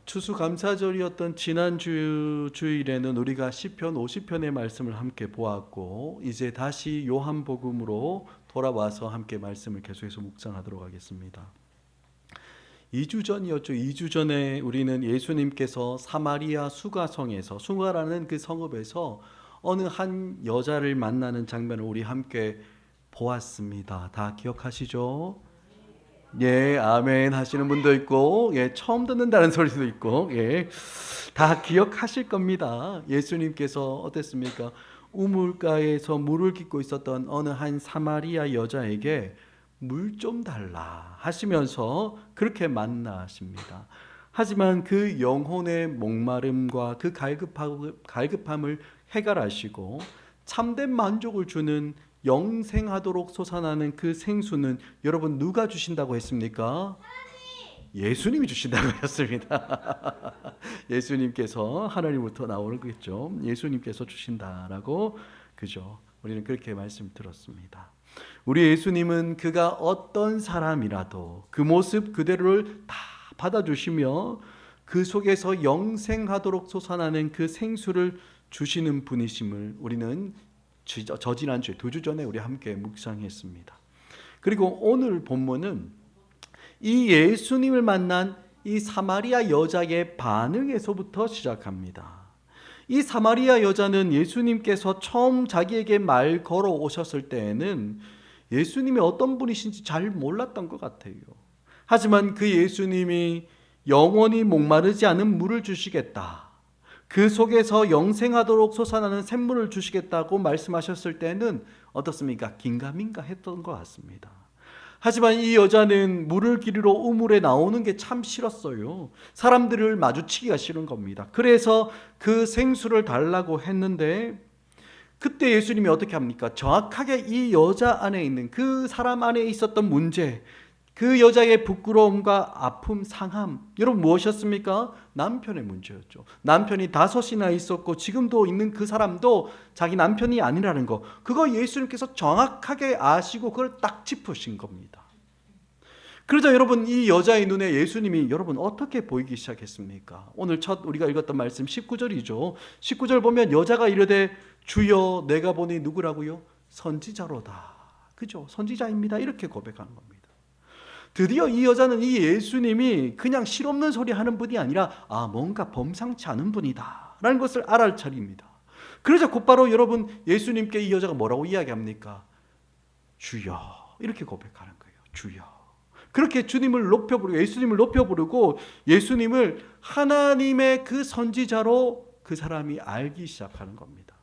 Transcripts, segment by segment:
추수감사절이었던 지난주 주일에는 우리가 시편 50편의 말씀을 함께 보았고, 이제 다시 요한복음으로 돌아와서 함께 말씀을 계속해서 묵상하도록 하겠습니다. 2주 전이었죠. 2주 전에 우리는 예수님께서 사마리아 수가성에서, 수가라는 그 성읍에서 어느 한 여자를 만나는 장면을 우리 함께 보았습니다. 다 기억하시죠? 예, 아멘 하시는 분도 있고, 예, 처음 듣는다는 소리도 있고, 예, 다 기억하실 겁니다. 예수님께서 어땠습니까? 우물가에서 물을 깃고 있었던 어느 한 사마리아 여자에게 물 좀 달라 하시면서 그렇게 만나십니다. 하지만 그 영혼의 목마름과 그 갈급함을 해결하시고 참된 만족을 주는 영생하도록 솟아나는 그 생수는 여러분 누가 주신다고 했습니까? 예수님이 주신다고 했습니다. 예수님께서 하나님부터 나오는 거겠죠. 예수님께서 주신다라고, 그죠? 우리는 그렇게 말씀 들었습니다. 우리 예수님은 그가 어떤 사람이라도 그 모습 그대로를 다 받아주시며 그 속에서 영생하도록 솟아나는 그 생수를 주시는 분이심을 우리는 저지난주에 2주 전에 우리 함께 묵상했습니다. 그리고 오늘 본문은 이 예수님을 만난 이 사마리아 여자의 반응에서부터 시작합니다. 이 사마리아 여자는 예수님께서 처음 자기에게 말 걸어 오셨을 때에는 예수님이 어떤 분이신지 잘 몰랐던 것 같아요. 하지만 그 예수님이 영원히 목마르지 않은 물을 주시겠다, 그 속에서 영생하도록 솟아나는 샘물을 주시겠다고 말씀하셨을 때는 어떻습니까? 긴가민가 했던 것 같습니다. 하지만 이 여자는 물을 기르러 우물에 나오는 게 참 싫었어요. 사람들을 마주치기가 싫은 겁니다. 그래서 그 생수를 달라고 했는데, 그때 예수님이 어떻게 합니까? 정확하게 이 여자 안에 있는, 그 사람 안에 있었던 문제, 그 여자의 부끄러움과 아픔, 상함, 여러분 무엇이었습니까? 남편의 문제였죠. 남편이 5이나 있었고 지금도 있는 그 사람도 자기 남편이 아니라는 거, 그거 예수님께서 정확하게 아시고 그걸 딱 짚으신 겁니다. 그러자 여러분, 이 여자의 눈에 예수님이 여러분 어떻게 보이기 시작했습니까? 오늘 첫 우리가 읽었던 말씀 19절이죠. 19절 보면 여자가 이르되 주여 내가 보니 누구라고요? 선지자로다. 그죠? 선지자입니다. 이렇게 고백하는 겁니다. 드디어 이 여자는 이 예수님이 그냥 실없는 소리 하는 분이 아니라 뭔가 범상치 않은 분이다 라는 것을 알아차립니다. 그러자 곧바로 여러분, 예수님께 이 여자가 뭐라고 이야기합니까? 주여, 이렇게 고백하는 거예요. 주여. 그렇게 주님을 높여 부르고, 예수님을 높여 부르고, 예수님을 하나님의 그 선지자로 그 사람이 알기 시작하는 겁니다.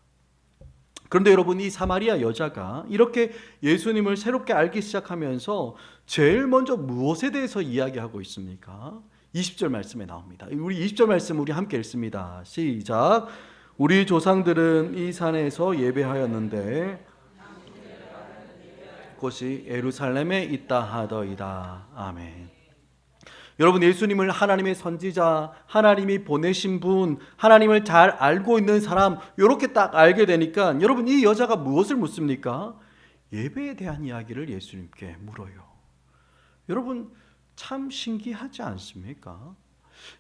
그런데 여러분, 이 사마리아 여자가 이렇게 예수님을 새롭게 알기 시작하면서 제일 먼저 무엇에 대해서 이야기하고 있습니까? 20절 말씀에 나옵니다. 우리 20절 말씀 우리 함께 읽습니다. 시작. 우리 조상들은 이 산에서 예배하였는데 곳이 예루살렘에 있다 하더이다. 아멘. 여러분, 예수님을 하나님의 선지자, 하나님이 보내신 분, 하나님을 잘 알고 있는 사람, 이렇게 딱 알게 되니까 여러분, 이 여자가 무엇을 묻습니까? 예배에 대한 이야기를 예수님께 물어요. 여러분, 참 신기하지 않습니까?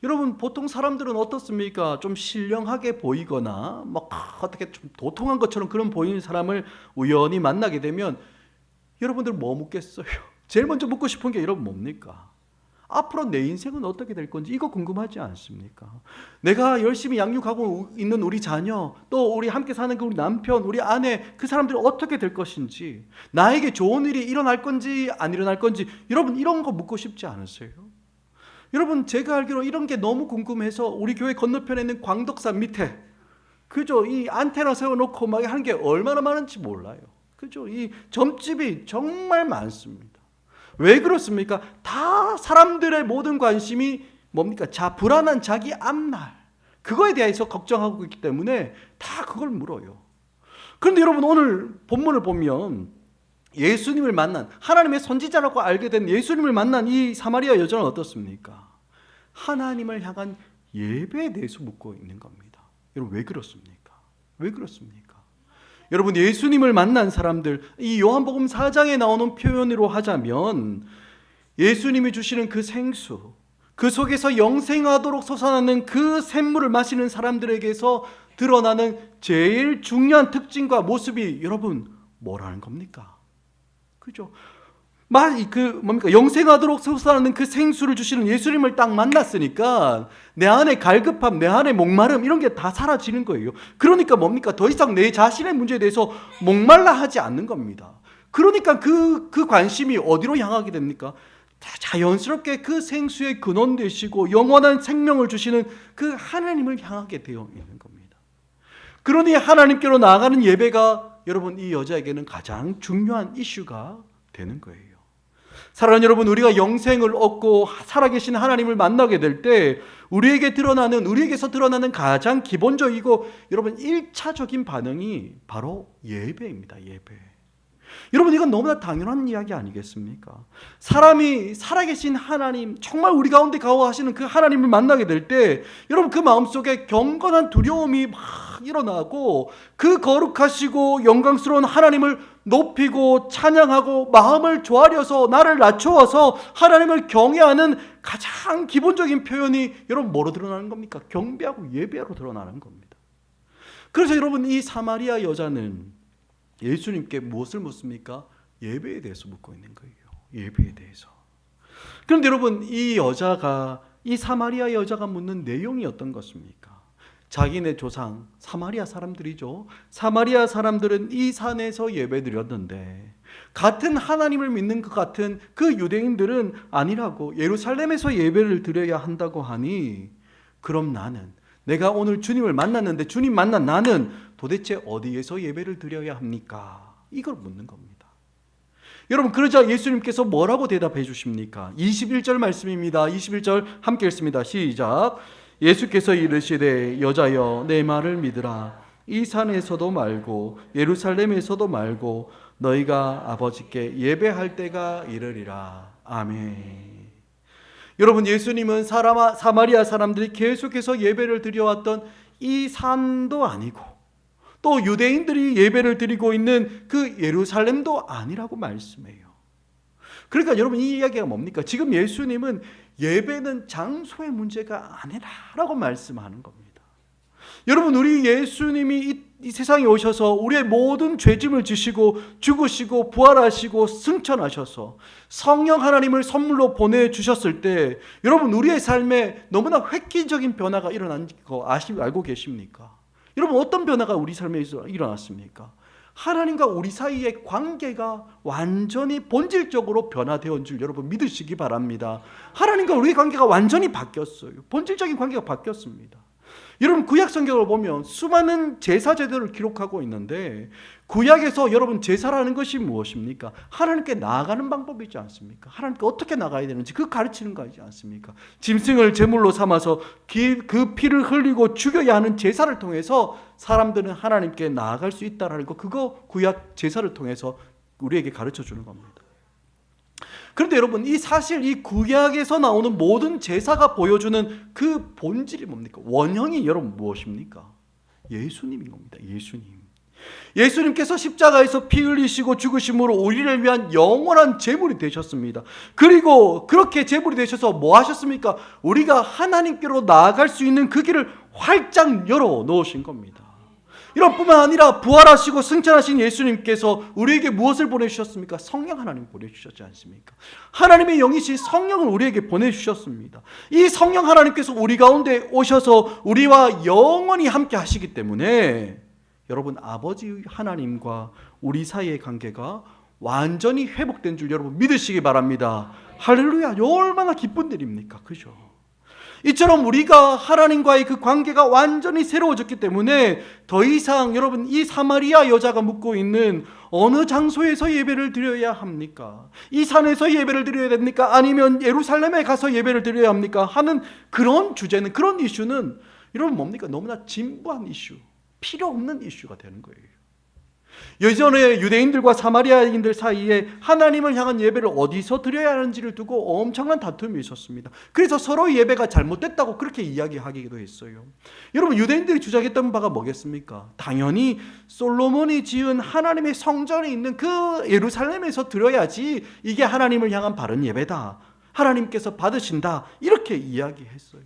여러분, 보통 사람들은 어떻습니까? 좀 신령하게 보이거나 어떻게 좀 도통한 것처럼 그런 보이는 사람을 우연히 만나게 되면 여러분들 뭐 묻겠어요? 제일 먼저 묻고 싶은 게 여러분 뭡니까? 앞으로 내 인생은 어떻게 될 건지 이거 궁금하지 않습니까? 내가 열심히 양육하고 있는 우리 자녀, 또 우리 함께 사는 그 우리 남편, 우리 아내, 그 사람들이 어떻게 될 것인지, 나에게 좋은 일이 일어날 건지 안 일어날 건지, 여러분 이런 거 묻고 싶지 않으세요? 여러분, 제가 알기로 이런 게 너무 궁금해서 우리 교회 건너편에 있는 광덕산 밑에, 그죠? 이 안테나 세워놓고 막 하는 게 얼마나 많은지 몰라요. 그죠? 이 점집이 정말 많습니다. 왜 그렇습니까? 다 사람들의 모든 관심이 뭡니까? 불안한 자기 앞날, 그거에 대해서 걱정하고 있기 때문에 다 그걸 물어요. 그런데 여러분, 오늘 본문을 보면 예수님을 만난, 하나님의 선지자라고 알게 된 예수님을 만난 이 사마리아 여자는 어떻습니까? 하나님을 향한 예배에 대해서 묻고 있는 겁니다. 여러분, 왜 그렇습니까? 왜 그렇습니까? 여러분, 예수님을 만난 사람들, 이 요한복음 4장에 나오는 표현으로 하자면 예수님이 주시는 그 생수, 그 속에서 영생하도록 솟아나는 그 샘물을 마시는 사람들에게서 드러나는 제일 중요한 특징과 모습이 여러분 뭐라는 겁니까? 그죠? 영생하도록 솟아나는 그 생수를 주시는 예수님을 딱 만났으니까 내 안에 갈급함, 내 안에 목마름 이런 게 다 사라지는 거예요. 그러니까 뭡니까? 더 이상 내 자신의 문제에 대해서 목말라 하지 않는 겁니다. 그러니까 그 관심이 어디로 향하게 됩니까? 자연스럽게 그 생수의 근원 되시고 영원한 생명을 주시는 그 하나님을 향하게 되어 있는 겁니다. 그러니 하나님께로 나아가는 예배가 여러분 이 여자에게는 가장 중요한 이슈가 되는 거예요. 사랑하는 여러분, 우리가 영생을 얻고 살아계신 하나님을 만나게 될 때 우리에게서 드러나는 가장 기본적이고 여러분 1차적인 반응이 바로 예배입니다. 예배. 여러분 이건 너무나 당연한 이야기 아니겠습니까? 사람이 살아계신 하나님, 정말 우리 가운데 거하시는 그 하나님을 만나게 될 때 여러분 그 마음속에 경건한 두려움이 막 일어나고 그 거룩하시고 영광스러운 하나님을 높이고 찬양하고 마음을 조아려서 나를 낮추어서 하나님을 경외하는 가장 기본적인 표현이 여러분 뭐로 드러나는 겁니까? 경배하고 예배로 드러나는 겁니다. 그래서 여러분 이 사마리아 여자는 예수님께 무엇을 묻습니까? 예배에 대해서 묻고 있는 거예요. 예배에 대해서. 그런데 여러분 이 사마리아 여자가 묻는 내용이 어떤 것입니까? 자기네 조상 사마리아 사람들이죠. 사마리아 사람들은 이 산에서 예배드렸는데 같은 하나님을 믿는 것 같은 그 유대인들은 아니라고 예루살렘에서 예배를 드려야 한다고 하니 그럼 내가 오늘 주님을 만났는데 주님 만난 나는 도대체 어디에서 예배를 드려야 합니까? 이걸 묻는 겁니다. 여러분 그러자 예수님께서 뭐라고 대답해 주십니까? 21절 말씀입니다. 21절 함께 읽습니다. 시작. 예수께서 이르시되 여자여 내 말을 믿으라. 이 산에서도 말고 예루살렘에서도 말고 너희가 아버지께 예배할 때가 이르리라. 아멘. 여러분 예수님은 사마리아 사람들이 계속해서 예배를 드려왔던 이 산도 아니고 또 유대인들이 예배를 드리고 있는 그 예루살렘도 아니라고 말씀해요. 그러니까 여러분 이 이야기가 뭡니까? 지금 예수님은 예배는 장소의 문제가 아니라라고 말씀하는 겁니다. 여러분 우리 예수님이 이 세상에 오셔서 우리의 모든 죄짐을 지시고 죽으시고 부활하시고 승천하셔서 성령 하나님을 선물로 보내주셨을 때 여러분 우리의 삶에 너무나 획기적인 변화가 일어난 거 알고 계십니까? 여러분 어떤 변화가 우리 삶에 일어났습니까? 하나님과 우리 사이의 관계가 완전히 본질적으로 변화되었는 줄 여러분 믿으시기 바랍니다. 하나님과 우리의 관계가 완전히 바뀌었어요. 본질적인 관계가 바뀌었습니다. 여러분 구약 성경을 보면 수많은 제사 제도를 기록하고 있는데 구약에서 여러분 제사라는 것이 무엇입니까? 하나님께 나아가는 방법이지 않습니까? 하나님께 어떻게 나가야 되는지 그 가르치는 거지 않습니까? 짐승을 제물로 삼아서 그 피를 흘리고 죽여야 하는 제사를 통해서 사람들은 하나님께 나아갈 수 있다라는 거, 그거 구약 제사를 통해서 우리에게 가르쳐 주는 겁니다. 그런데 여러분 사실 이 구약에서 나오는 모든 제사가 보여주는 그 본질이 뭡니까? 원형이 여러분 무엇입니까? 예수님인 겁니다. 예수님께서 십자가에서 피 흘리시고 죽으심으로 우리를 위한 영원한 제물이 되셨습니다. 그리고 그렇게 제물이 되셔서 뭐 하셨습니까? 우리가 하나님께로 나아갈 수 있는 그 길을 활짝 열어 놓으신 겁니다. 이런 뿐만 아니라 부활하시고 승천하신 예수님께서 우리에게 무엇을 보내주셨습니까? 성령 하나님 보내주셨지 않습니까? 하나님의 영이신 성령을 우리에게 보내주셨습니다. 이 성령 하나님께서 우리 가운데 오셔서 우리와 영원히 함께 하시기 때문에 여러분 아버지 하나님과 우리 사이의 관계가 완전히 회복된 줄 여러분 믿으시기 바랍니다. 할렐루야. 얼마나 기쁜 일입니까? 그죠? 이처럼 우리가 하나님과의 그 관계가 완전히 새로워졌기 때문에 더 이상 여러분 이 사마리아 여자가 묻고 있는 어느 장소에서 예배를 드려야 합니까? 이 산에서 예배를 드려야 됩니까? 아니면 예루살렘에 가서 예배를 드려야 합니까? 하는 그런 주제는, 그런 이슈는 여러분 뭡니까? 너무나 진부한 이슈, 필요 없는 이슈가 되는 거예요. 예전에 유대인들과 사마리아인들 사이에 하나님을 향한 예배를 어디서 드려야 하는지를 두고 엄청난 다툼이 있었습니다. 그래서 서로 예배가 잘못됐다고 그렇게 이야기하기도 했어요. 여러분 유대인들이 주장했던 바가 뭐겠습니까? 당연히 솔로몬이 지은 하나님의 성전이 있는 그 예루살렘에서 드려야지 이게 하나님을 향한 바른 예배다. 하나님께서 받으신다 이렇게 이야기했어요.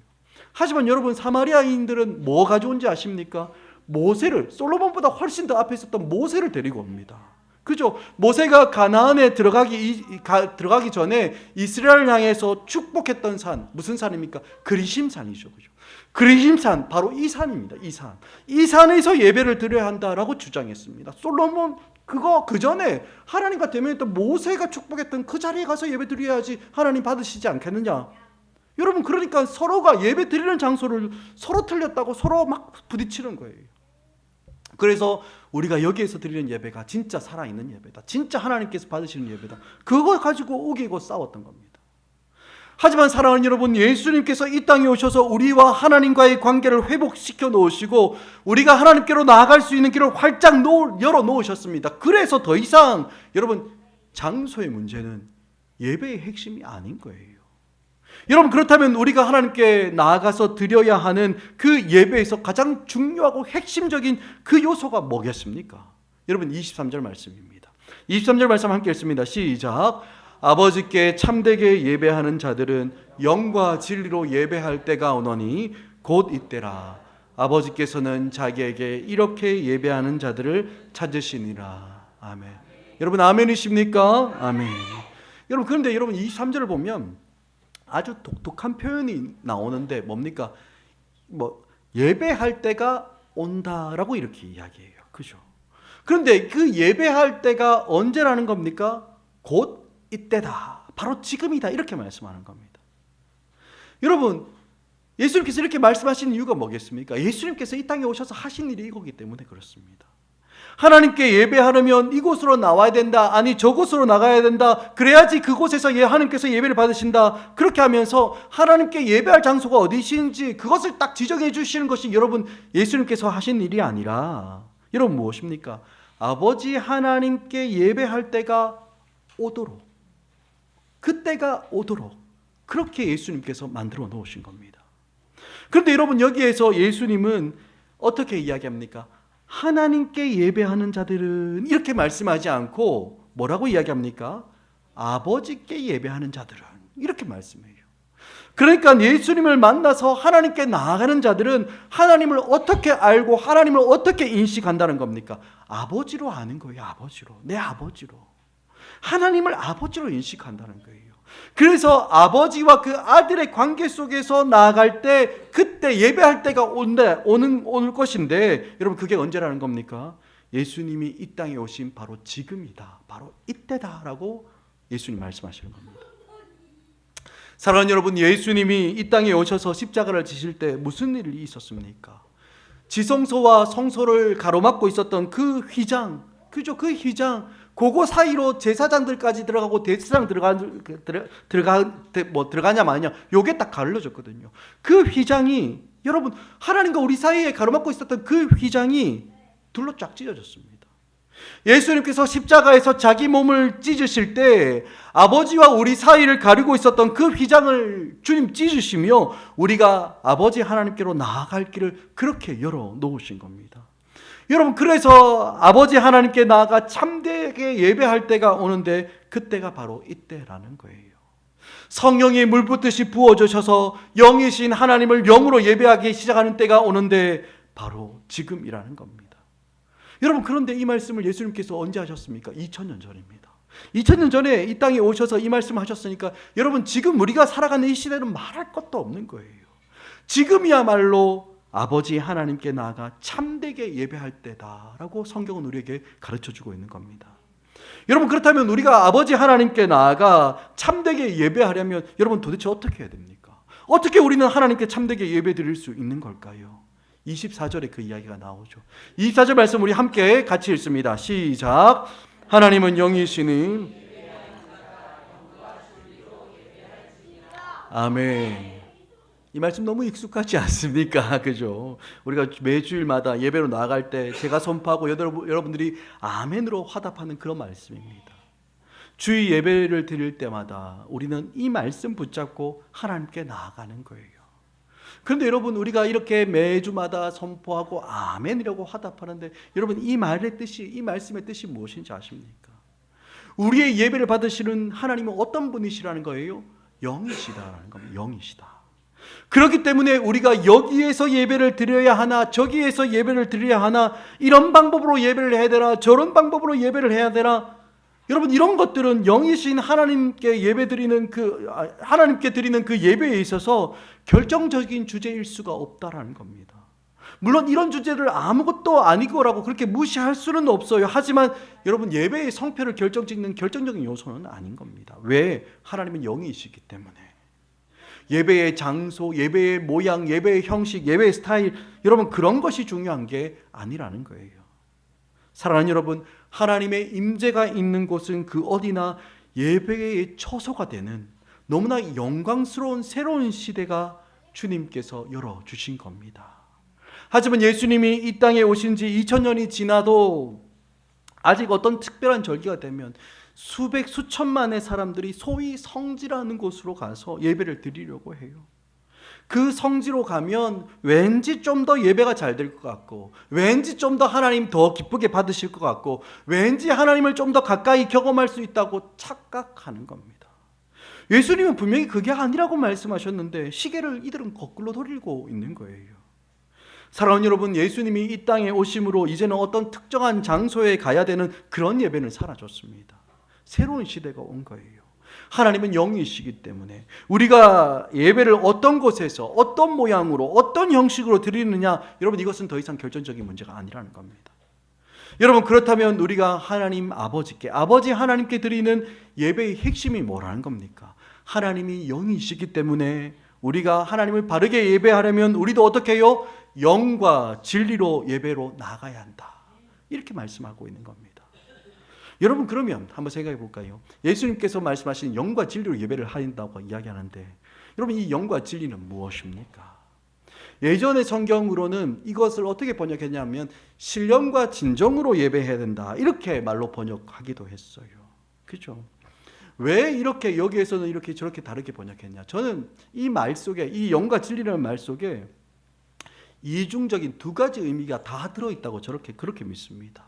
하지만 여러분, 사마리아인들은 뭐 가져온지 아십니까? 모세를, 솔로몬보다 훨씬 더 앞에 있었던 모세를 데리고 옵니다. 그죠? 모세가 가나안에 들어가기 전에 이스라엘을 향해서 축복했던 산, 무슨 산입니까? 그리심산이죠. 그죠? 그리심산, 바로 이 산입니다. 이 산. 이 산에서 예배를 드려야 한다라고 주장했습니다. 솔로몬 그 전에 하나님과 대면했던 모세가 축복했던 그 자리에 가서 예배 드려야지 하나님 받으시지 않겠느냐? 여러분, 그러니까 서로가 예배 드리는 장소를 서로 틀렸다고 서로 막 부딪히는 거예요. 그래서 우리가 여기에서 드리는 예배가 진짜 살아있는 예배다, 진짜 하나님께서 받으시는 예배다, 그거 가지고 우기고 싸웠던 겁니다. 하지만 사랑하는 여러분, 예수님께서 이 땅에 오셔서 우리와 하나님과의 관계를 회복시켜 놓으시고 우리가 하나님께로 나아갈 수 있는 길을 활짝 열어 놓으셨습니다. 그래서 더 이상 여러분, 장소의 문제는 예배의 핵심이 아닌 거예요. 여러분, 그렇다면 우리가 하나님께 나아가서 드려야 하는 그 예배에서 가장 중요하고 핵심적인 그 요소가 뭐겠습니까? 여러분, 23절 말씀입니다. 23절 말씀 함께 읽습니다. 시작. 아버지께 참되게 예배하는 자들은 영과 진리로 예배할 때가 오노니 곧 이때라. 아버지께서는 자기에게 이렇게 예배하는 자들을 찾으시니라. 아멘. 여러분, 아멘이십니까? 아멘. 여러분, 그런데 여러분, 23절을 보면 아주 독특한 표현이 나오는데 뭡니까? 예배할 때가 온다라고 이렇게 이야기해요. 그죠? 그런데 그 예배할 때가 언제라는 겁니까? 곧 이때다. 바로 지금이다. 이렇게 말씀하는 겁니다. 여러분, 예수님께서 이렇게 말씀하시는 이유가 뭐겠습니까? 예수님께서 이 땅에 오셔서 하신 일이 이거기 때문에 그렇습니다. 하나님께 예배하려면 이곳으로 나와야 된다, 아니 저곳으로 나가야 된다, 그래야지 그곳에서 하나님께서 예배를 받으신다, 그렇게 하면서 하나님께 예배할 장소가 어디신지 그것을 딱 지정해 주시는 것이 여러분, 예수님께서 하신 일이 아니라 여러분, 무엇입니까? 아버지 하나님께 예배할 때가 오도록, 그때가 오도록 그렇게 예수님께서 만들어 놓으신 겁니다. 그런데 여러분, 여기에서 예수님은 어떻게 이야기합니까? 하나님께 예배하는 자들은 이렇게 말씀하지 않고 뭐라고 이야기합니까? 아버지께 예배하는 자들은 이렇게 말씀해요. 그러니까 예수님을 만나서 하나님께 나아가는 자들은 하나님을 어떻게 알고 하나님을 어떻게 인식한다는 겁니까? 아버지로 아는 거예요. 아버지로, 내 아버지로, 하나님을 아버지로 인식한다는 거예요. 그래서 아버지와 그 아들의 관계 속에서 나아갈 때, 그때 예배할 때가 올 것인데, 여러분, 그게 언제라는 겁니까? 예수님이 이 땅에 오신 바로 지금이다, 바로 이때다라고 예수님 말씀하시는 겁니다. 사랑하는 여러분, 예수님이 이 땅에 오셔서 십자가를 지실 때 무슨 일이 있었습니까? 지성소와 성소를 가로막고 있었던 그 휘장, 그죠? 그 휘장, 그거 사이로 제사장들까지 들어가고 대제사장 들어가냐 마냐, 요게 딱 가려졌거든요. 그 휘장이, 여러분, 하나님과 우리 사이에 가로막고 있었던 그 휘장이 둘로 쫙 찢어졌습니다. 예수님께서 십자가에서 자기 몸을 찢으실 때 아버지와 우리 사이를 가리고 있었던 그 휘장을 주님 찢으시며 우리가 아버지 하나님께로 나아갈 길을 그렇게 열어 놓으신 겁니다. 여러분, 그래서 아버지 하나님께 나아가 참되게 예배할 때가 오는데 그때가 바로 이때라는 거예요. 성령이 물 붓듯이 부어주셔서 영이신 하나님을 영으로 예배하기 시작하는 때가 오는데 바로 지금이라는 겁니다. 여러분, 그런데 이 말씀을 예수님께서 언제 하셨습니까? 2000년 전입니다. 2000년 전에 이 땅에 오셔서 이 말씀을 하셨으니까 여러분, 지금 우리가 살아가는 이 시대는 말할 것도 없는 거예요. 지금이야말로 아버지 하나님께 나아가 참되게 예배할 때다라고 성경은 우리에게 가르쳐주고 있는 겁니다. 여러분, 그렇다면 우리가 아버지 하나님께 나아가 참되게 예배하려면 여러분, 도대체 어떻게 해야 됩니까? 어떻게 우리는 하나님께 참되게 예배 드릴 수 있는 걸까요? 24절에 그 이야기가 나오죠. 24절 말씀 우리 함께 같이 읽습니다. 시작. 하나님은 영이시니 아멘. 이 말씀 너무 익숙하지 않습니까? 그죠? 우리가 매주일마다 예배로 나아갈 때 제가 선포하고 여러분들이 아멘으로 화답하는 그런 말씀입니다. 주의 예배를 드릴 때마다 우리는 이 말씀 붙잡고 하나님께 나아가는 거예요. 그런데 여러분, 우리가 이렇게 매주마다 선포하고 아멘이라고 화답하는데 여러분, 이 말의 뜻이, 이 말씀의 뜻이 무엇인지 아십니까? 우리의 예배를 받으시는 하나님은 어떤 분이시라는 거예요? 영이시다라는 겁니다. 영이시다. 그렇기 때문에 우리가 여기에서 예배를 드려야 하나, 저기에서 예배를 드려야 하나, 이런 방법으로 예배를 해야 되나, 저런 방법으로 예배를 해야 되나, 여러분 이런 것들은 영이신 하나님께 하나님께 드리는 그 예배에 있어서 결정적인 주제일 수가 없다라는 겁니다. 물론 이런 주제를 아무것도 아니고라고 그렇게 무시할 수는 없어요. 하지만 여러분 예배의 성패를 결정짓는 결정적인 요소는 아닌 겁니다. 왜? 하나님은 영이시기 때문에. 예배의 장소, 예배의 모양, 예배의 형식, 예배의 스타일, 여러분 그런 것이 중요한 게 아니라는 거예요. 사랑하는 여러분, 하나님의 임재가 있는 곳은 그 어디나 예배의 처소가 되는 너무나 영광스러운 새로운 시대가 주님께서 열어주신 겁니다. 하지만 예수님이 이 땅에 오신 지 2000년이 지나도 아직 어떤 특별한 절기가 되면 수백 수천만의 사람들이 소위 성지라는 곳으로 가서 예배를 드리려고 해요. 그 성지로 가면 왠지 좀 더 예배가 잘 될 것 같고, 왠지 좀 더 하나님 더 기쁘게 받으실 것 같고, 왠지 하나님을 좀 더 가까이 경험할 수 있다고 착각하는 겁니다. 예수님은 분명히 그게 아니라고 말씀하셨는데 시계를 이들은 거꾸로 돌리고 있는 거예요. 사랑하는 여러분, 예수님이 이 땅에 오심으로 이제는 어떤 특정한 장소에 가야 되는 그런 예배는 사라졌습니다. 새로운 시대가 온 거예요. 하나님은 영이시기 때문에 우리가 예배를 어떤 곳에서 어떤 모양으로 어떤 형식으로 드리느냐, 여러분 이것은 더 이상 결정적인 문제가 아니라는 겁니다. 여러분 그렇다면 우리가 하나님 아버지 하나님께 드리는 예배의 핵심이 뭐라는 겁니까? 하나님이 영이시기 때문에 우리가 하나님을 바르게 예배하려면 우리도 어떻게 해요? 영과 진리로 예배로 나가야 한다. 이렇게 말씀하고 있는 겁니다. 여러분 그러면 한번 생각해 볼까요? 예수님께서 말씀하신 영과 진리로 예배를 한다고 이야기하는데, 여러분 이 영과 진리는 무엇입니까? 예전의 성경으로는 이것을 어떻게 번역했냐면 신령과 진정으로 예배해야 된다, 이렇게 말로 번역하기도 했어요. 그렇죠? 왜 이렇게 여기에서는 이렇게 저렇게 다르게 번역했냐? 저는 이 말 속에, 이 영과 진리라는 말 속에 이중적인 두 가지 의미가 다 들어있다고 그렇게 믿습니다.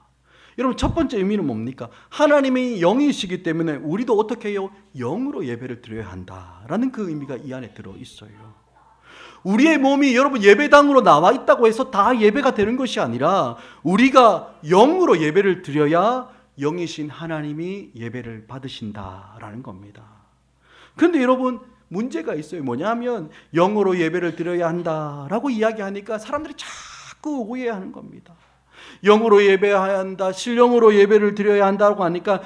여러분 첫 번째 의미는 뭡니까? 하나님이 영이시기 때문에 우리도 어떻게 해요? 영으로 예배를 드려야 한다라는 그 의미가 이 안에 들어있어요. 우리의 몸이 여러분 예배당으로 나와 있다고 해서 다 예배가 되는 것이 아니라 우리가 영으로 예배를 드려야 영이신 하나님이 예배를 받으신다라는 겁니다. 그런데 여러분 문제가 있어요. 뭐냐면 영으로 예배를 드려야 한다라고 이야기하니까 사람들이 자꾸 오해하는 겁니다. 영으로 예배해야 한다, 신령으로 예배를 드려야 한다고 하니까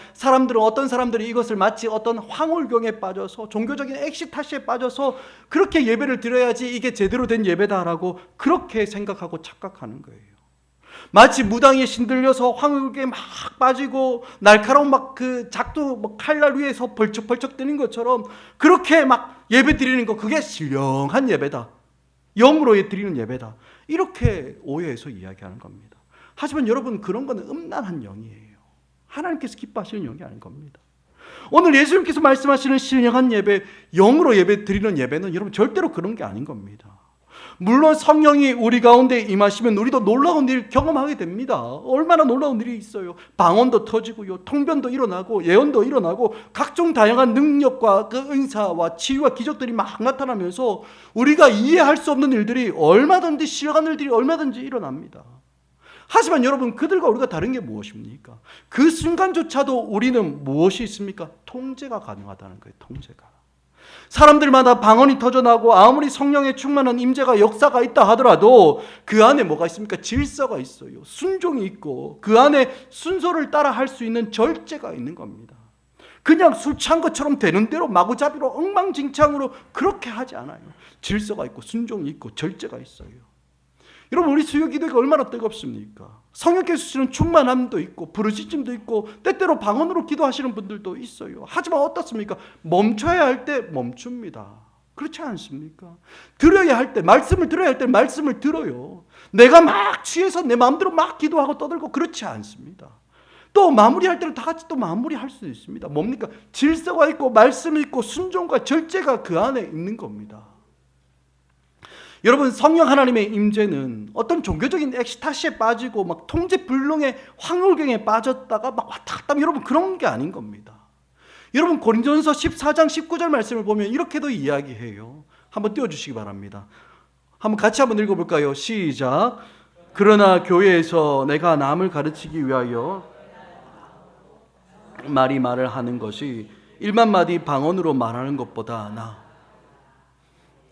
어떤 사람들이 이것을 마치 어떤 황홀경에 빠져서 종교적인 엑시타시에 빠져서 그렇게 예배를 드려야지 이게 제대로 된 예배다라고 그렇게 생각하고 착각하는 거예요. 마치 무당에 신들려서 황홀경에 막 빠지고 날카로운 막 그 작두 칼날 위에서 벌쩍벌쩍 뜨는 것처럼 그렇게 막 예배 드리는 거, 그게 신령한 예배다, 영으로 드리는 예배다, 이렇게 오해해서 이야기하는 겁니다. 하지만 여러분 그런 거는 음란한 영이에요. 하나님께서 기뻐하시는 영이 아닌 겁니다. 오늘 예수님께서 말씀하시는 신령한 예배, 영으로 예배 드리는 예배는 여러분 절대로 그런 게 아닌 겁니다. 물론 성령이 우리 가운데 임하시면 우리도 놀라운 일 경험하게 됩니다. 얼마나 놀라운 일이 있어요. 방언도 터지고요, 통변도 일어나고 예언도 일어나고 각종 다양한 능력과 그 은사와 치유와 기적들이 막 나타나면서 우리가 이해할 수 없는 일들이 얼마든지, 신령한 일들이 얼마든지 일어납니다. 하지만 여러분 그들과 우리가 다른 게 무엇입니까? 그 순간조차도 우리는 무엇이 있습니까? 통제가 가능하다는 거예요. 통제가. 사람들마다 방언이 터져나고 아무리 성령의 충만한 임재가 역사가 있다 하더라도 그 안에 뭐가 있습니까? 질서가 있어요. 순종이 있고 그 안에 순서를 따라 할 수 있는 절제가 있는 겁니다. 그냥 술 취한 것처럼 되는 대로 마구잡이로 엉망진창으로 그렇게 하지 않아요. 질서가 있고 순종이 있고 절제가 있어요. 여러분 우리 수요 기도가 얼마나 뜨겁습니까? 성령께서 주시는 충만함도 있고 부르짖음도 있고 때때로 방언으로 기도하시는 분들도 있어요. 하지만 어떻습니까? 멈춰야 할 때 멈춥니다. 그렇지 않습니까? 들어야 할 때, 말씀을 들어야 할 때 말씀을 들어요. 내가 막 취해서 내 마음대로 막 기도하고 떠들고 그렇지 않습니다. 또 마무리할 때는 다 같이 또 마무리할 수 있습니다. 뭡니까? 질서가 있고 말씀이 있고 순종과 절제가 그 안에 있는 겁니다. 여러분 성령 하나님의 임재는 어떤 종교적인 엑시타시에 빠지고 막 통제불능의 황홀경에 빠졌다가 막 왔다 갔다 하면 여러분 그런 게 아닌 겁니다. 여러분 고린도전서 14장 19절 말씀을 보면 이렇게도 이야기해요. 한번 띄워주시기 바랍니다. 한번 같이 한번 읽어볼까요? 시작. 그러나 교회에서 내가 남을 가르치기 위하여 말을 하는 것이 1만마디 방언으로 말하는 것보다 나아.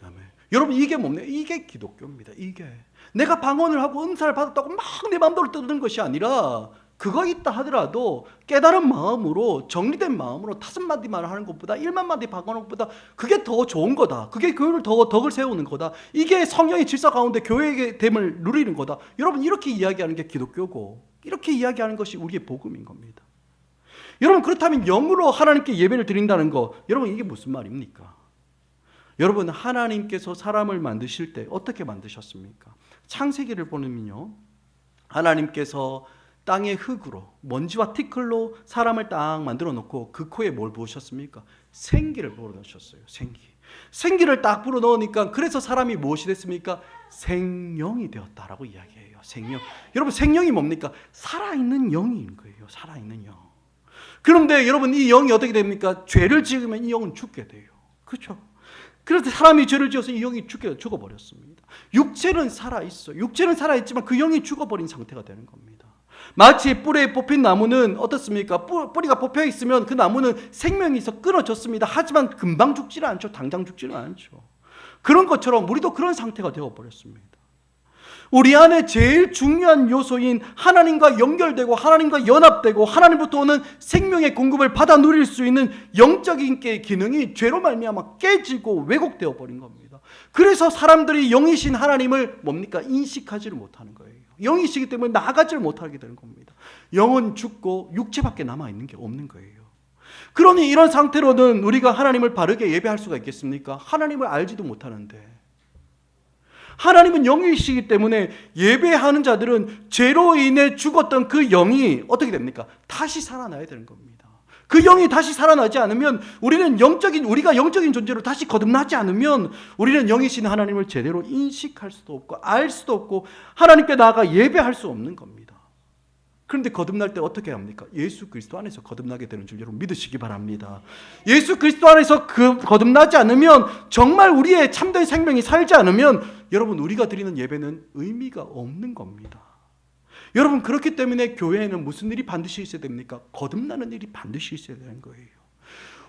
아멘. 여러분 이게 뭡니까? 이게 기독교입니다. 이게 내가 방언을 하고 은사를 받았다고 막 내 마음대로 떠드는 것이 아니라, 그거 있다 하더라도 깨달은 마음으로, 정리된 마음으로 5마디 말을 하는 것보다 1만마디 방언하는 것보다 그게 더 좋은 거다. 그게 교회를 더 덕을 세우는 거다. 이게 성령의 질서 가운데 교회의 됨을 누리는 거다. 여러분 이렇게 이야기하는 게 기독교고, 이렇게 이야기하는 것이 우리의 복음인 겁니다. 여러분 그렇다면 영으로 하나님께 예배를 드린다는 거, 여러분 이게 무슨 말입니까? 여러분 하나님께서 사람을 만드실 때 어떻게 만드셨습니까? 창세기를 보면요, 하나님께서 땅의 흙으로, 먼지와 티끌로 사람을 딱 만들어 놓고 그 코에 뭘 부으셨습니까? 생기를 불어 넣으셨어요. 생기를 딱 불어 넣으니까, 그래서 사람이 무엇이 됐습니까? 생명이 되었다라고 이야기해요. 생명. 여러분 생명이 뭡니까? 살아있는 영인 거예요. 살아있는 영. 그런데 여러분 이 영이 어떻게 됩니까? 죄를 지으면 이 영은 죽게 돼요. 그렇죠? 그래서 사람이 죄를 지어서 이 영이 죽어버렸습니다. 육체는 살아있어요. 육체는 살아있지만 그 영이 죽어버린 상태가 되는 겁니다. 마치 뿌리에 뽑힌 나무는 어떻습니까? 뿌리가 뽑혀 있으면 그 나무는 생명이 있어 끊어졌습니다. 하지만 금방 죽지는 않죠. 당장 죽지는 않죠. 그런 것처럼 우리도 그런 상태가 되어버렸습니다. 우리 안에 제일 중요한 요소인 하나님과 연결되고 하나님과 연합되고 하나님부터 오는 생명의 공급을 받아 누릴 수 있는 영적인 기능이 죄로 말미암아 깨지고 왜곡되어 버린 겁니다. 그래서 사람들이 영이신 하나님을 뭡니까? 인식하지를 못하는 거예요. 영이시기 때문에 나아가지를 못하게 되는 겁니다. 영은 죽고 육체밖에 남아있는 게 없는 거예요. 그러니 이런 상태로는 우리가 하나님을 바르게 예배할 수가 있겠습니까? 하나님을 알지도 못하는데, 하나님은 영이시기 때문에 예배하는 자들은 죄로 인해 죽었던 그 영이 어떻게 됩니까? 다시 살아나야 되는 겁니다. 그 영이 다시 살아나지 않으면, 우리가 영적인 존재로 다시 거듭나지 않으면 우리는 영이신 하나님을 제대로 인식할 수도 없고 알 수도 없고 하나님께 나아가 예배할 수 없는 겁니다. 그런데 거듭날 때 어떻게 합니까? 예수 그리스도 안에서 거듭나게 되는 줄 여러분 믿으시기 바랍니다. 예수 그리스도 안에서 거듭나지 않으면, 정말 우리의 참된 생명이 살지 않으면 여러분 우리가 드리는 예배는 의미가 없는 겁니다. 여러분 그렇기 때문에 교회에는 무슨 일이 반드시 있어야 됩니까? 거듭나는 일이 반드시 있어야 되는 거예요.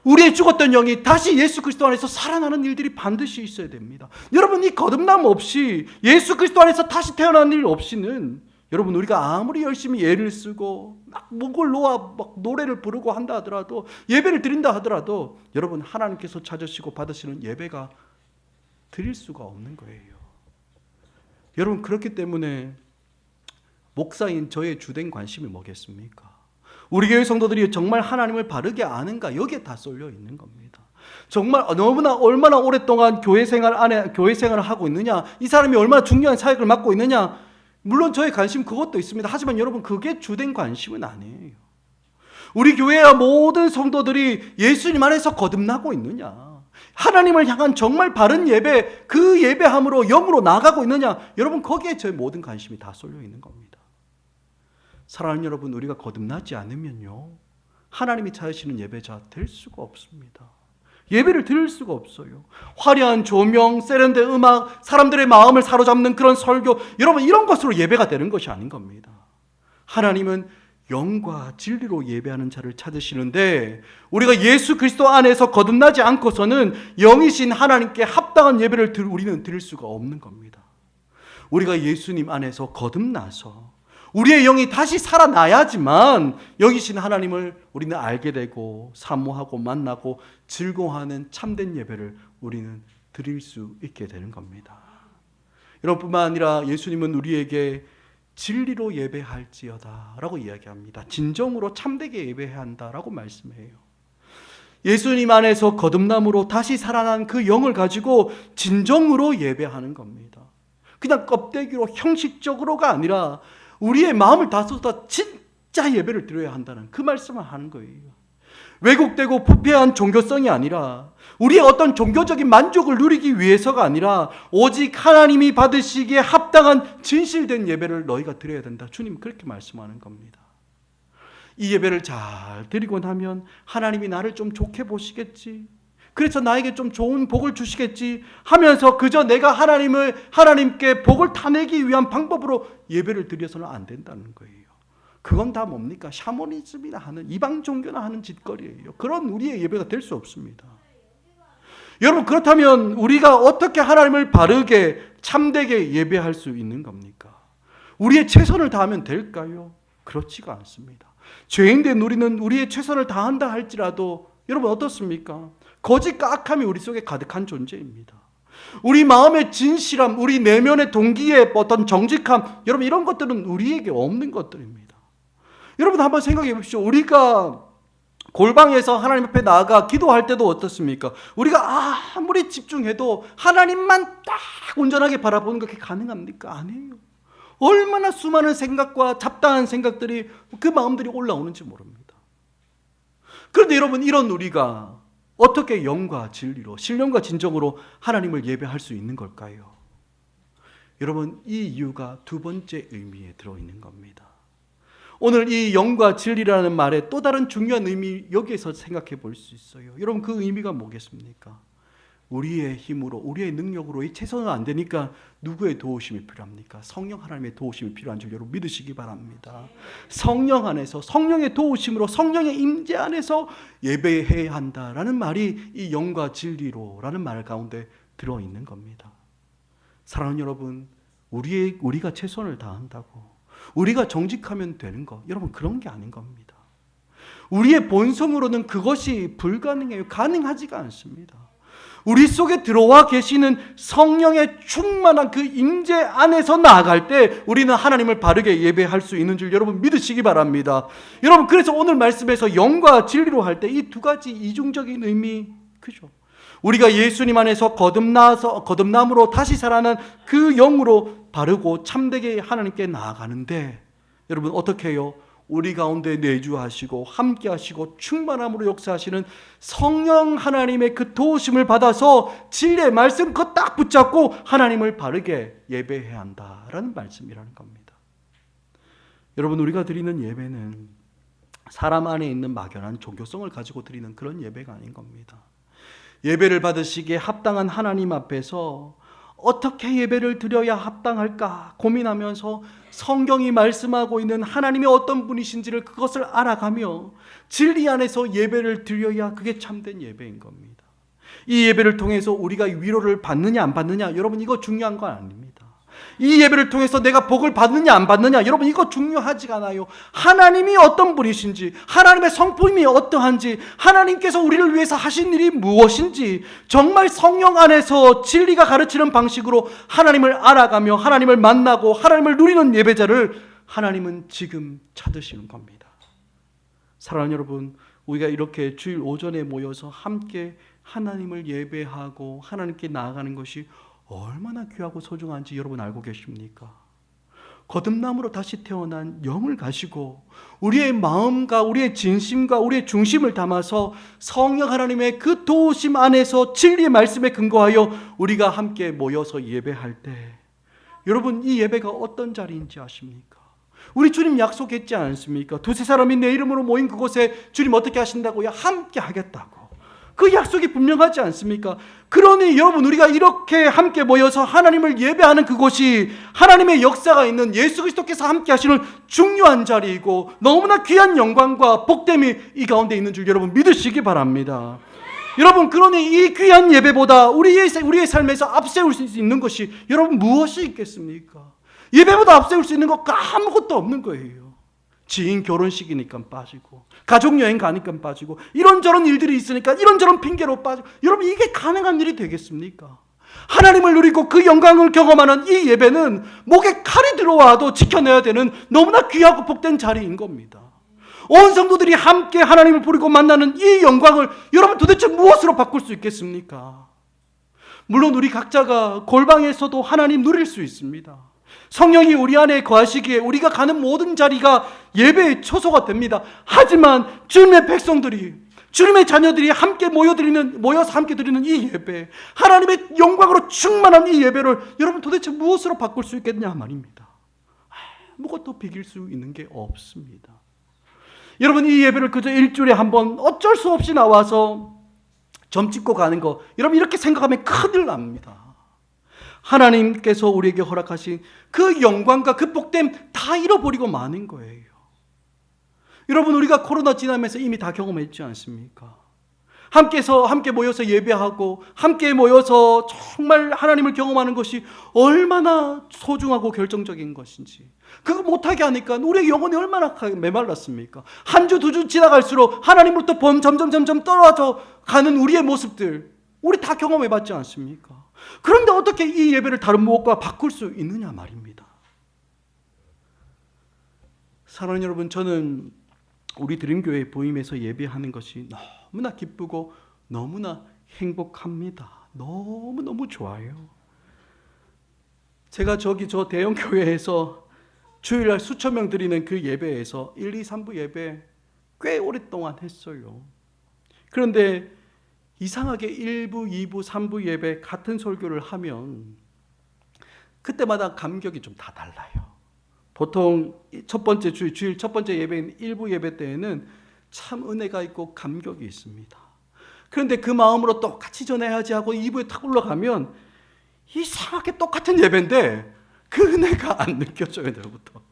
우리의 죽었던 영이 다시 예수 그리스도 안에서 살아나는 일들이 반드시 있어야 됩니다. 여러분 이 거듭남 없이, 예수 그리스도 안에서 다시 태어나는 일 없이는, 여러분 우리가 아무리 열심히 예를 쓰고 막 목을 놓아 막 노래를 부르고 한다 하더라도, 예배를 드린다 하더라도 여러분 하나님께서 찾으시고 받으시는 예배가 드릴 수가 없는 거예요. 여러분 그렇기 때문에 목사인 저의 주된 관심이 뭐겠습니까? 우리 교회 성도들이 정말 하나님을 바르게 아는가, 여기에 다 쏠려 있는 겁니다. 정말 너무나 얼마나 오랫동안 교회 생활을 하고 있느냐, 이 사람이 얼마나 중요한 사역을 맡고 있느냐, 물론 저의 관심 그것도 있습니다. 하지만 여러분 그게 주된 관심은 아니에요. 우리 교회와 모든 성도들이 예수님 안에서 거듭나고 있느냐, 하나님을 향한 정말 바른 예배, 그 예배함으로 영으로 나아가고 있느냐, 여러분 거기에 저의 모든 관심이 다 쏠려 있는 겁니다. 사랑하는 여러분, 우리가 거듭나지 않으면요, 하나님이 찾으시는 예배자 될 수가 없습니다. 예배를 드릴 수가 없어요. 화려한 조명, 세련된 음악, 사람들의 마음을 사로잡는 그런 설교, 여러분 이런 것으로 예배가 되는 것이 아닌 겁니다. 하나님은 영과 진리로 예배하는 자를 찾으시는데, 우리가 예수 그리스도 안에서 거듭나지 않고서는 영이신 하나님께 합당한 예배를 우리는 드릴 수가 없는 겁니다. 우리가 예수님 안에서 거듭나서 우리의 영이 다시 살아나야지만 영이신 하나님을 우리는 알게 되고 사모하고 만나고 즐거워하는 참된 예배를 우리는 드릴 수 있게 되는 겁니다. 이뿐만 아니라 예수님은 우리에게 진리로 예배할지어다 라고 이야기합니다. 진정으로 참되게 예배해야 한다라고 말씀해요. 예수님 안에서 거듭남으로 다시 살아난 그 영을 가지고 진정으로 예배하는 겁니다. 그냥 껍데기로 형식적으로가 아니라 우리의 마음을 다 쏟아 진짜 예배를 드려야 한다는 그 말씀을 하는 거예요. 왜곡되고 부패한 종교성이 아니라, 우리의 어떤 종교적인 만족을 누리기 위해서가 아니라, 오직 하나님이 받으시기에 합당한 진실된 예배를 너희가 드려야 된다. 주님 그렇게 말씀하는 겁니다. 이 예배를 잘 드리고 나면 하나님이 나를 좀 좋게 보시겠지, 그래서 나에게 좀 좋은 복을 주시겠지 하면서 그저 내가 하나님께 복을 타내기 위한 방법으로 예배를 드려서는 안 된다는 거예요. 그건 다 뭡니까? 샤머니즘이나 하는, 이방 종교나 하는 짓거리예요. 그런 우리의 예배가 될 수 없습니다. 여러분, 그렇다면 우리가 어떻게 하나님을 바르게 참되게 예배할 수 있는 겁니까? 우리의 최선을 다하면 될까요? 그렇지가 않습니다. 죄인된 우리는 우리의 최선을 다한다 할지라도 여러분 어떻습니까? 거짓과 악함이 우리 속에 가득한 존재입니다. 우리 마음의 진실함, 우리 내면의 동기의 어떤 정직함, 여러분 이런 것들은 우리에게 없는 것들입니다. 여러분 한번 생각해 보십시오. 우리가 골방에서 하나님 앞에 나아가 기도할 때도 어떻습니까? 우리가 아무리 집중해도 하나님만 딱 온전하게 바라보는 게 그게 가능합니까? 아니에요. 얼마나 수많은 생각과 잡다한 생각들이, 그 마음들이 올라오는지 모릅니다. 그런데 여러분, 이런 우리가 어떻게 영과 진리로, 신령과 진정으로 하나님을 예배할 수 있는 걸까요? 여러분, 이 이유가 두 번째 의미에 들어있는 겁니다. 오늘 이 영과 진리라는 말의 또 다른 중요한 의미, 여기에서 생각해 볼 수 있어요. 여러분, 그 의미가 뭐겠습니까? 우리의 힘으로, 우리의 능력으로 이 최선은 안 되니까 누구의 도우심이 필요합니까? 성령 하나님의 도우심이 필요한 줄 여러분 믿으시기 바랍니다. 성령 안에서, 성령의 도우심으로, 성령의 임재 안에서 예배해야 한다라는 말이 이 영과 진리로라는 말 가운데 들어있는 겁니다. 사랑하는 여러분, 우리가 최선을 다한다고 우리가 정직하면 되는 것, 여러분 그런 게 아닌 겁니다. 우리의 본성으로는 그것이 불가능해요. 가능하지가 않습니다. 우리 속에 들어와 계시는 성령의 충만한 그 임재 안에서 나아갈 때 우리는 하나님을 바르게 예배할 수 있는 줄 여러분 믿으시기 바랍니다. 여러분, 그래서 오늘 말씀에서 영과 진리로 할 때 이 두 가지 이중적인 의미, 그죠? 우리가 예수님 안에서 거듭남으로 다시 살아난 그 영으로 바르고 참되게 하나님께 나아가는데, 여러분 어떻게 해요? 우리 가운데 내주하시고 함께 하시고 충만함으로 역사하시는 성령 하나님의 그 도우심을 받아서 진리의 말씀 그거 딱 붙잡고 하나님을 바르게 예배해야 한다라는 말씀이라는 겁니다. 여러분, 우리가 드리는 예배는 사람 안에 있는 막연한 종교성을 가지고 드리는 그런 예배가 아닌 겁니다. 예배를 받으시기에 합당한 하나님 앞에서 어떻게 예배를 드려야 합당할까 고민하면서 성경이 말씀하고 있는 하나님이 어떤 분이신지를 그것을 알아가며 진리 안에서 예배를 드려야 그게 참된 예배인 겁니다. 이 예배를 통해서 우리가 위로를 받느냐 안 받느냐, 여러분 이거 중요한 건 아닙니다. 이 예배를 통해서 내가 복을 받느냐 안 받느냐, 여러분 이거 중요하지가 않아요. 하나님이 어떤 분이신지, 하나님의 성품이 어떠한지, 하나님께서 우리를 위해서 하신 일이 무엇인지, 정말 성령 안에서 진리가 가르치는 방식으로 하나님을 알아가며 하나님을 만나고 하나님을 누리는 예배자를 하나님은 지금 찾으시는 겁니다. 사랑하는 여러분, 우리가 이렇게 주일 오전에 모여서 함께 하나님을 예배하고 하나님께 나아가는 것이 얼마나 귀하고 소중한지 여러분 알고 계십니까? 거듭남으로 다시 태어난 영을 가지고 우리의 마음과 우리의 진심과 우리의 중심을 담아서 성령 하나님의 그 도우심 안에서 진리의 말씀에 근거하여 우리가 함께 모여서 예배할 때, 여러분 이 예배가 어떤 자리인지 아십니까? 우리 주님 약속했지 않습니까? 두세 사람이 내 이름으로 모인 그곳에 주님 어떻게 하신다고요? 함께 하겠다고. 그 약속이 분명하지 않습니까? 그러니 여러분, 우리가 이렇게 함께 모여서 하나님을 예배하는 그곳이 하나님의 역사가 있는 예수 그리스도께서 함께 하시는 중요한 자리이고 너무나 귀한 영광과 복됨이 이 가운데 있는 줄 여러분 믿으시기 바랍니다. 여러분, 그러니 이 귀한 예배보다 우리의 삶에서 앞세울 수 있는 것이 여러분 무엇이 있겠습니까? 예배보다 앞세울 수 있는 것 아무것도 없는 거예요. 지인 결혼식이니까 빠지고, 가족여행 가니까 빠지고, 이런저런 일들이 있으니까 이런저런 핑계로 빠지고, 여러분 이게 가능한 일이 되겠습니까? 하나님을 누리고 그 영광을 경험하는 이 예배는 목에 칼이 들어와도 지켜내야 되는 너무나 귀하고 복된 자리인 겁니다. 온 성도들이 함께 하나님을 부르고 만나는 이 영광을 여러분 도대체 무엇으로 바꿀 수 있겠습니까? 물론 우리 각자가 골방에서도 하나님 누릴 수 있습니다. 성령이 우리 안에 거하시기에 우리가 가는 모든 자리가 예배의 초소가 됩니다. 하지만 주님의 백성들이, 주님의 자녀들이 함께 모여서 함께 드리는 이 예배, 하나님의 영광으로 충만한 이 예배를 여러분 도대체 무엇으로 바꿀 수 있겠냐 말입니다. 아무것도 비길 수 있는 게 없습니다. 여러분, 이 예배를 그저 일주일에 한 번 어쩔 수 없이 나와서 점 찍고 가는 거, 여러분 이렇게 생각하면 큰일 납니다. 하나님께서 우리에게 허락하신 그 영광과 그 복됨 다 잃어버리고 마는 거예요. 여러분, 우리가 코로나 지나면서 이미 다 경험했지 않습니까? 함께 모여서 예배하고 함께 모여서 정말 하나님을 경험하는 것이 얼마나 소중하고 결정적인 것인지, 그거 못하게 하니까 우리의 영혼이 얼마나 메말랐습니까? 한 주, 두 주 지나갈수록 하나님으로부터 점점 떨어져 가는 우리의 모습들, 우리 다 경험해봤지 않습니까? 그런데 어떻게 이 예배를 다른 무엇과 바꿀 수 있느냐 말입니다. 사랑하는 여러분, 저는 우리 드림교회 부임에서 예배하는 것이 너무나 기쁘고 너무나 행복합니다. 너무너무 좋아요. 제가 저 대형 교회에서 주일날 수천 명 드리는 그 예배에서 1, 2, 3부 예배 꽤 오랫동안 했어요. 그런데 이상하게 1부, 2부, 3부 예배 같은 설교를 하면 그때마다 감격이 좀 다 달라요. 보통 첫 번째 주일 첫 번째 예배인 1부 예배 때에는 참 은혜가 있고 감격이 있습니다. 그런데 그 마음으로 똑같이 전해야지 하고 2부에 탁 올라가면 이상하게 똑같은 예배인데 그 은혜가 안 느껴져요, 내일부터.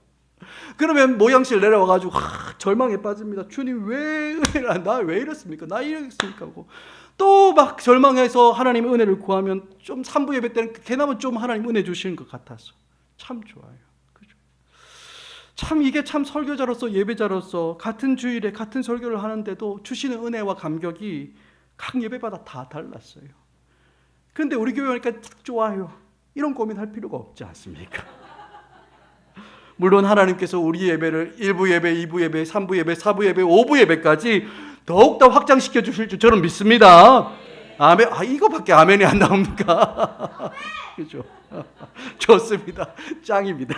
그러면 모양실 내려와가지고 절망에 빠집니다. 주님, 왜 은혜를 나 왜 이랬습니까? 나 이랬습니까? 하고 또 막 절망해서 하나님의 은혜를 구하면 좀 3부 예배 때는 개나마 좀 하나님 은혜 주시는 것 같아서 참 좋아요. 그죠? 참 이게 참 설교자로서 예배자로서 같은 주일에 같은 설교를 하는데도 주시는 은혜와 감격이 각 예배마다 다 달랐어요. 그런데 우리 교회 오니까 딱 좋아요. 이런 고민할 필요가 없지 않습니까? 물론 하나님께서 우리 예배를 1부 예배, 2부 예배, 3부 예배, 4부 예배, 5부 예배까지 더욱더 확장시켜 주실 줄 저는 믿습니다. 아멘. 이거밖에 아멘이 안 나옵니까? 그죠? 좋습니다. 짱입니다.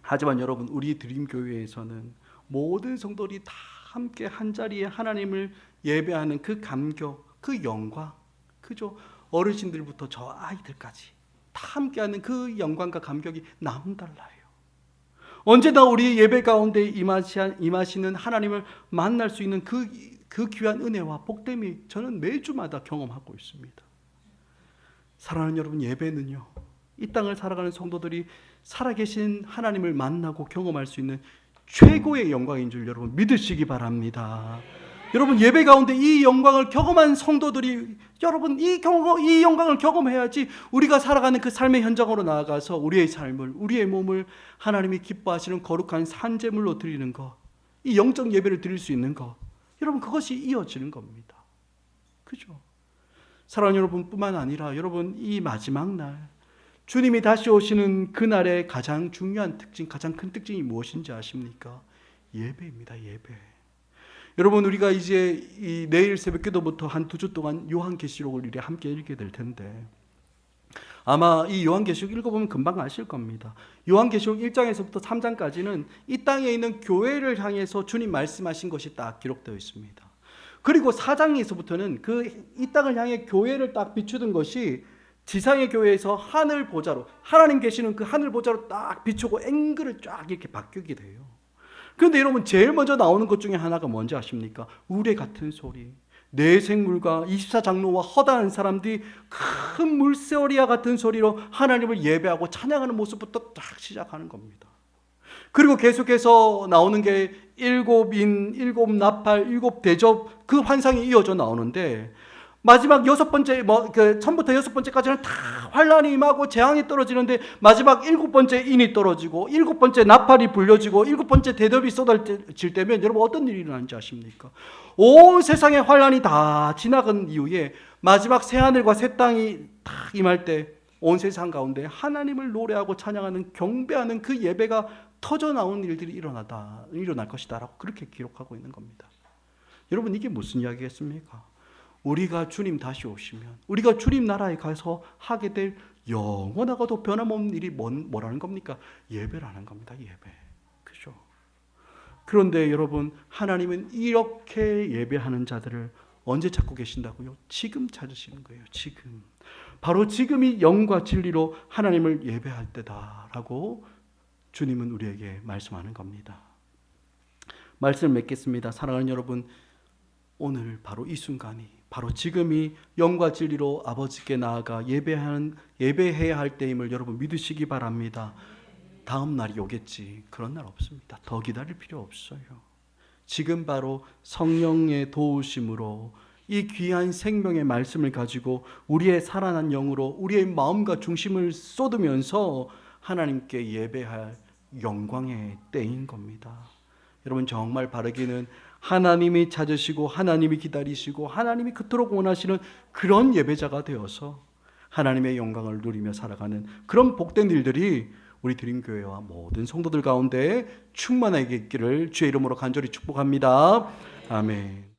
하지만 여러분, 우리 드림교회에서는 모든 성도들이 다 함께 한자리에 하나님을 예배하는 그 감격, 그 영광, 그죠? 어르신들부터 저 아이들까지 다 함께하는 그 영광과 감격이 남달라요. 언제나 우리 예배 가운데 임하시는 하나님을 만날 수 있는 그 귀한 은혜와 복됨이 저는 매주마다 경험하고 있습니다. 사랑하는 여러분, 예배는요, 이 땅을 살아가는 성도들이 살아계신 하나님을 만나고 경험할 수 있는 최고의 영광인 줄 여러분 믿으시기 바랍니다. 여러분, 예배 가운데 이 영광을 경험한 성도들이 여러분 이 영광을 경험해야지 우리가 살아가는 그 삶의 현장으로 나아가서 우리의 삶을, 우리의 몸을 하나님이 기뻐하시는 거룩한 산제물로 드리는 것, 이 영적 예배를 드릴 수 있는 것, 여러분 그것이 이어지는 겁니다. 그죠? 사랑하는 여러분뿐만 아니라 여러분, 이 마지막 날 주님이 다시 오시는 그날의 가장 중요한 특징, 가장 큰 특징이 무엇인지 아십니까? 예배입니다. 예배. 여러분, 우리가 이제 이 내일 새벽기도부터 한 2주 동안 요한계시록을 이렇게 함께 읽게 될 텐데, 아마 이 요한계시록 읽어보면 금방 아실 겁니다. 요한계시록 1장에서부터 3장까지는 이 땅에 있는 교회를 향해서 주님 말씀하신 것이 딱 기록되어 있습니다. 그리고 4장에서부터는 이 땅을 향해 교회를 딱 비추던 것이 지상의 교회에서 하늘 보좌로, 하나님 계시는 그 하늘 보좌로 딱 비추고 앵글을 쫙 이렇게 바뀌게 돼요. 그런데 여러분, 제일 먼저 나오는 것 중에 하나가 뭔지 아십니까? 우레 같은 소리. 내 생물과 24장로와 허다한 사람들이 큰 물새어리와 같은 소리로 하나님을 예배하고 찬양하는 모습부터 딱 시작하는 겁니다. 그리고 계속해서 나오는 게 7인, 7나팔, 7대접, 그 환상이 이어져 나오는데, 마지막 6번째, 처음부터 6번째까지는 다 환란이 임하고 재앙이 떨어지는데, 마지막 7번째 인이 떨어지고 7번째 나팔이 불려지고 7번째 대접이 쏟아질 때면 여러분 어떤 일이 일어나는지 아십니까? 온 세상의 환란이 다 지나간 이후에 마지막 새하늘과 새 땅이 딱 임할 때 온 세상 가운데 하나님을 노래하고 찬양하는, 경배하는 그 예배가 터져 나오는 일들이 일어날 것이다라고 그렇게 기록하고 있는 겁니다. 여러분, 이게 무슨 이야기겠습니까? 우리가 주님 다시 오시면, 우리가 주님 나라에 가서 하게 될 영원하고도 변함없는 일이 뭐라는 겁니까? 예배라는 겁니다. 예배. 그죠? 그런데 여러분, 하나님은 이렇게 예배하는 자들을 언제 찾고 계신다고요? 지금 찾으시는 거예요. 지금. 바로 지금이 영과 진리로 하나님을 예배할 때다라고 주님은 우리에게 말씀하는 겁니다. 말씀을 맺겠습니다. 사랑하는 여러분, 오늘 바로 이 순간이, 바로 지금이 영과 진리로 아버지께 나아가 예배해야 할 때임을 여러분 믿으시기 바랍니다. 다음 날이 오겠지, 그런 날 없습니다. 더 기다릴 필요 없어요. 지금 바로 성령의 도우심으로 이 귀한 생명의 말씀을 가지고 우리의 살아난 영으로 우리의 마음과 중심을 쏟으면서 하나님께 예배할 영광의 때인 겁니다. 여러분, 정말 바르기는 하나님이 찾으시고 하나님이 기다리시고 하나님이 그토록 원하시는 그런 예배자가 되어서 하나님의 영광을 누리며 살아가는 그런 복된 일들이 우리 드림교회와 모든 성도들 가운데 충만하게 있기를 주의 이름으로 간절히 축복합니다. 아멘.